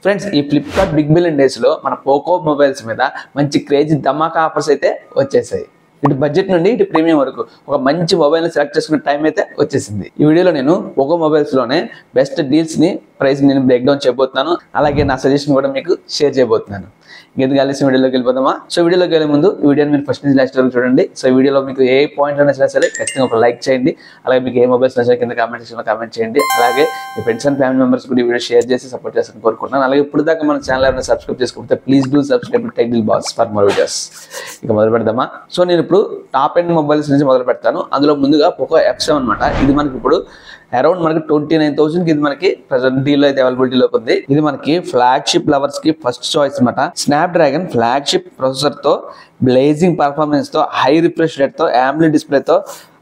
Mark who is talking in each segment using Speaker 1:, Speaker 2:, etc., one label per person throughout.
Speaker 1: Friends ఈ Flipkart big billion days లో మన పోకో మొబైల్స్ మీద మంచి క్రేజీ ధమాకా ఆఫర్స్ అయితే వచ్చేసాయి. ఇటు బడ్జెట్ నుండి ఇటు ప్రీమియం వరకు ఒక మంచి మొబైల్ ని సెలెక్ట్ చేసుకునే టైం అయితే వచ్చేసింది. ఈ వీడియోలో నేను పోకో మొబైల్స్ లోనే బెస్ట్ డీల్స్ ని ప్రైస్ నేను బ్రేక్ డౌన్ చేయబోతున్నాను. అలాగే నా సజెషన్ కూడా మీకు షేర్ చేయబోతున్నాను. ఇంకెందుకు కలిసి వీడియోలోకి వెళ్ళిపోదామా? సో వీడియోలోకి వెళ్ళే ముందు ఈ వీడియోని మీరు ఫస్ట్ నుంచి లాస్ట్ వరకు చూడండి. సో ఈ వీడియోలో మీకు ఏ పాయింట్ నచ్చినా సరే ఖచ్చితంగా ఒక లైక్ చేయండి. అలాగే మీకు ఏ మొబైల్స్ నచ్చినా కింద కామెంట్ సెక్షన్లో కామెంట్ చేయండి. అలాగే మీ ఫ్రెండ్స్ అండ్ ఫ్యామిలీ మెంబర్స్ కూడా ఈ వీడియో షేర్ చేసి సపోర్ట్ చేస్తారని కోరుకుంటున్నాను. అలాగే ఇప్పుడు దాకా మన ఛానల్ ఎవరైనా సబ్స్క్రైబ్ చేసుకోకపోతే please do subscribe to tech deal boss for more videos. ఇక మొదలు పెడదామా? సో నేను ఇప్పుడు టాప్ ఎండ్ మొబైల్స్ నుంచి మొదలు పెడతాను. అందులో ముందుగా పోకో F7 అనమాట. ఇది మనకి ఇప్పుడు అరౌండ్ మనకి 29,000 ఇది మనకి ప్రెసెంట్ డీల్ అయితే అవైలబిలిటీలో ఉంది. ఇది మనకి ఫ్లాగ్షిప్ లవర్స్ కి ఫస్ట్ చాయిస్ అనమాట. స్నాప్డ్రాగన్ ఫ్లాగ్షిప్ ప్రాసెసర్ తో, బ్లేజింగ్ పర్ఫార్మెన్స్ తో, హై రిఫ్రెష్ రేట్ తో, AMOLED డిస్ప్లే తో,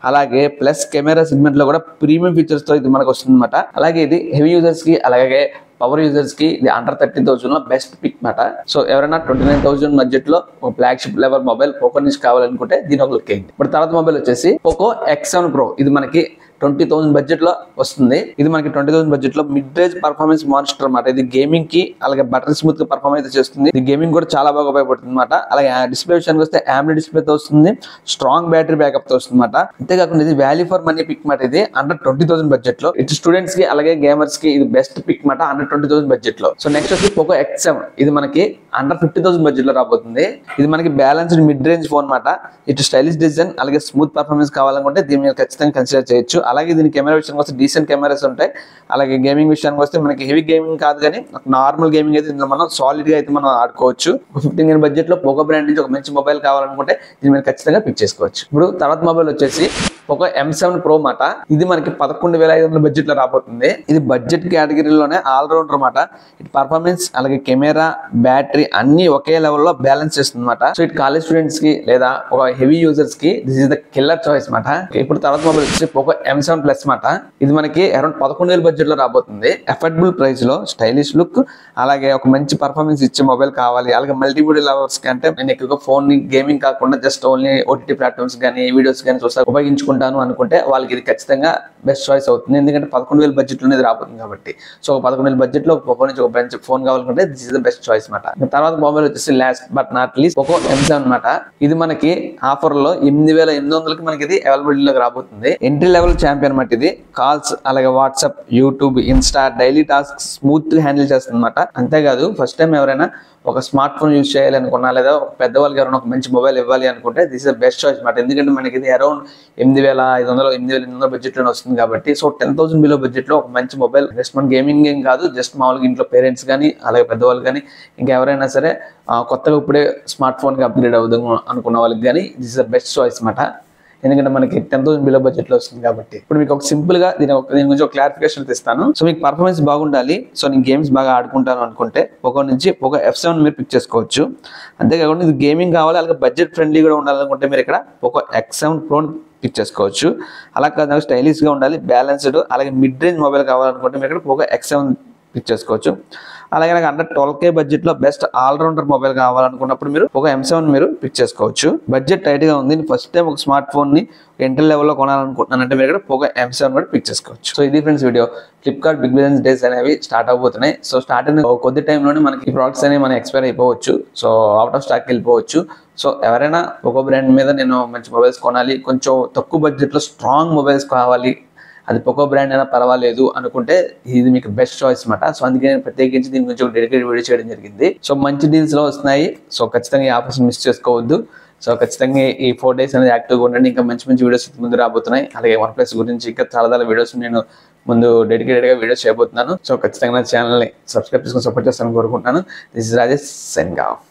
Speaker 1: అలాగే ప్లస్ కెమెరా సెగ్మెంట్ లో కూడా ప్రీమియం ఫీచర్స్ తో ఇది మనకు వస్తుంది అనమాట. అలాగే ఇది హెవీ యూజర్స్ కి అలాగే పవర్ యూజర్స్ కి ఇది అండర్ 30,000 లో బెస్ట్ పిక్ మాట. సో ఎవరైనా 29,000 బడ్జెట్ లో ఒక ఫ్లాగ్షిప్ లెవెల్ మొబైల్ పోకో నుంచి కావాలనుకుంటే దీని ఒక లుక్ అయింది. ఇప్పుడు తర్వాత మొబైల్ వచ్చేసి పోకో X7 Pro. ఇది మనకి 20,000 బడ్జెట్ లో వస్తుంది. ఇది మనకి 20,000 బడ్జెట్ లో మిడ్ రేంజ్ పర్ఫార్మెన్స్ మానిటర్ అనమాట. ఇది గేమింగ్ కి అలాగే బటన్ స్మూత్ గా పర్ఫార్మ్ అయితే చేస్తుంది. ఇది గేమింగ్ కూడా చాలా బాగా ఉపయోగపడుతుంది అనమాట. అలాగే డిస్ప్లే విషయానికి వస్తే AMOLED డిస్ప్లే తో వస్తుంది, స్ట్రాంగ్ బ్యాటరీ బ్యాకప్ తో వస్తుంది అనమాట. అంతేకాకుండా ఇది వాల్యూ ఫర్ మనీ పిక్ మాట. ఇది అండర్ 20,000 బడ్జెట్ లో ఇటు స్టూడెంట్స్ కి అలాగే గేమర్స్ కి ఇది బెస్ట్ పిక్ మాట అండర్ 20,000 బడ్జెట్ లో. సో నెక్స్ట్ వచ్చి పోకో X7. ఇది మనకి అండర్ 50,000 బడ్జెట్ లో రాబోతుంది. ఇది మనకి బ్యాలెన్స్డ్ మిడ్ రేంజ్ ఫోన్ మాట. ఇటు స్టైలిష్ డిజైన్ అలాగే స్మూత్ పర్ఫార్మెన్స్ కావాలనుకుంటే దీని మీద ఖచ్చితంగా కన్సిడర్ చేయొచ్చు. అలాగే దీని కెమెరా విషయానికి వస్తే డీసెంట్ కెమెరాస్ ఉంటాయి. అలాగే గేమింగ్ విషయానికి వస్తే మనకి హెవీ గేమింగ్ కాదు కానీ నార్మల్ గేమింగ్ అయితే ఇందులో మనం సాలిడ్ గా అయితే మనం ఆడుకోవచ్చు. 15,000 బడ్జెట్ లో పోకో బ్రాండ్ నుంచి ఒక మంచి మొబైల్ కావాలనుకుంటే దీని మీద ఖచ్చితంగా పిక్ చేసుకోవచ్చు. ఇప్పుడు తర్వాత మొబైల్ వచ్చేసి పోకో M7 Pro మాట. ఇది మనకి 11,500 బడ్జెట్ లో రాబోతుంది. ఇది బడ్జెట్ కేటగిరీలోనే ఆల్రౌండర్ అనమాట. ఇటు పర్ఫార్మెన్స్ అలాగే కెమెరా బ్యాటరీ అన్ని ఒకే లెవెల్లో బ్యాలెన్స్ చేస్తుంది అనమాట. సో ఇటు కాలేజ్ స్టూడెంట్స్ కి లేదా ఒక హెవీ యూజర్స్ కి this is the killer choice మాట. ఇప్పుడు తర్వాత మొబైల్ వచ్చేసి పోకో M7 Plus మాట. ఇది మనకి అరౌండ్ 11,000 బడ్జెట్ లో రాబోతుంది. అఫోర్డబుల్ ప్రైస్ లో స్టైలిష్ లుక్ అలాగే ఒక మంచి పర్ఫార్మెన్స్ ఇచ్చే మొబైల్ కావాలి. అలాగే మల్టీమీడియా లవర్స్ కి అంటే నేను ఎక్కువగా ఫోన్ ని గేమింగ్ కాకుండా జస్ట్ ఓన్లీ OTT ప్లాట్ఫామ్స్ కానీ వీడియోస్ కానీ చూస్తా ఉపయోగించుకుంటాను అనుకుంటే వాళ్ళకి ఇది ఖచ్చితంగా బెస్ట్ చాయిస్ అవుతుంది. ఎందుకంటే 11,000 బడ్జెట్ లోనే రాబోతుంది కాబట్టి. సో 11,000 బడ్జెట్ లో పోకో నుంచి ఒక మంచి ఫోన్ కావాలనుకుంటే this is the best choice మాట. తర్వాత మొబైల్ వచ్చేసి last but not least Poco M7 అనమాట. ఇది మనకి ఆఫర్ లో 8,800కి మనకి ఇది అవైలబిలిటీలోకి రాబోతుంది. ఎంట్రీ లెవెల్ ఛాంపియన్ అనమాట. ఇది కాల్స్ అలాగే WhatsApp, YouTube, Insta, daily task smooth గా హ్యాండిల్ చేస్తుంది అనమాట. అంతేకాదు ఫస్ట్ టైం ఎవరైనా ఒక స్మార్ట్ ఫోన్ యూజ్ చేయాలి అనుకున్నా లేదా ఒక పెద్దవాళ్ళకి ఎవరైనా ఒక మంచి మొబైల్ ఇవ్వాలి అనుకుంటే this is the best choice అనమాట. ఎందుకంటే మనకి ఇది అరౌండ్ 8,500 8,800 బడ్జెట్ లోనే వస్తుంది కాబట్టి. సో 10,000 బిలో బడ్జెట్ లో ఒక మంచి మొబైల్ జస్ట్ మన గేమింగ్ ఏం కాదు, జస్ట్ మామూలుగా ఇంట్లో పేరెంట్స్ కానీ అలాగే పెద్దవాళ్ళు కానీ ఇంకా ఎవరైనా సరే కొత్తగా ఇప్పుడే స్మార్ట్ ఫోన్ కి అప్గ్రేడ్ అవుదాం అనుకున్న వాళ్ళకి కానీ this is the best choice అనమాట. ఎందుకంటే మనకి 10,000 బిలో బడ్జెట్ లో వస్తుంది కాబట్టి. ఇప్పుడు మీకు ఒక సింపుల్ గా దీని గురించి ఒక క్లారిఫికేషన్ ఇస్తాను. సో మీకు పర్ఫార్మెన్స్ బాగుండాలి, సో నేను గేమ్స్ బాగా ఆడుకుంటాను అనుకుంటే పోకో నుంచి పోకో F7 మీరు పిక్ చేసుకోవచ్చు. అంతేకాకుండా ఇది గేమింగ్ కావాలి అలాగే బడ్జెట్ ఫ్రెండ్లీ కూడా ఉండాలనుకుంటే మీరు ఇక్కడ పోకో X7 Pro పిక్ చేసుకోవచ్చు. అలా కాదు స్టైలిష్ గా ఉండాలి, బ్యాలెన్స్డ్ అలాగే మిడ్ రేంజ్ మొబైల్ కావాలనుకుంటే మీరు ఇక్కడ పోకో X7 పిక్ చేసుకోవచ్చు. అలాగే నాకు అండర్ 12K బడ్జెట్ లో బెస్ట్ ఆల్రౌండర్ మొబైల్ కావాలనుకున్నప్పుడు మీరు ఒక M7 మీరు పిక్ చేసుకోవచ్చు. బడ్జెట్ టైట్ గా ఉంది, ఫస్ట్ టైం ఒక స్మార్ట్ ఫోన్ ని ఎంట్రీ లెవెల్లో కొనాలనుకుంటున్నానంటే మీరు ఇక్కడ పోకో M7 కూడా పిక్ చేసుకోవచ్చు. సో ఇది friends video. Flipkart big billion days అనేవి స్టార్ట్ అవబోతున్నాయి. సో స్టార్ట్ అయిన కొద్ది టైంలోనే మనకి ఈ ప్రోడక్ట్స్ అనేవి మనకి ఎక్స్పైర్ అయిపోవచ్చు. సో అవుట్ ఆఫ్ స్టాక్ వెళ్ళిపోవచ్చు. సో ఎవరైనా పోకో బ్రాండ్ మీద నేను మంచి మొబైల్స్ కొనాలి, కొంచెం తక్కువ బడ్జెట్ లో స్ట్రాంగ్ మొబైల్స్ కావాలి, అది పోకో బ్రాండ్ అయినా పర్వాలేదు అనుకుంటే ఇది మీకు బెస్ట్ చాయిస్ అనమాట. సో అందుకే నేను ప్రత్యేకించి దీని గురించి ఒక డెడికేటెడ్ వీడియో చేయడం జరిగింది. సో మంచి డీల్స్ లో వస్తున్నాయి. సో ఖచ్చితంగా ఈ ఆఫర్స్ మిస్ చేసుకోవద్దు. సో ఖచ్చితంగా ఈ 4 days అనేది యాక్టివ్గా ఉండండి. ఇంకా మంచి మంచి వీడియోస్ ముందు రాబోతున్నాయి. అలాగే OnePlus గురించి ఇంకా చాలా వీడియోస్ నేను ముందు డెడికేటెడ్ గా వీడియోస్ చేయబోతున్నాను. సో ఖచ్చితంగా నా ఛానల్ని సబ్స్క్రైబ్ చేసుకొని సపోర్ట్ చేస్తానని కోరుకుంటున్నాను. This is Rajesh signing off.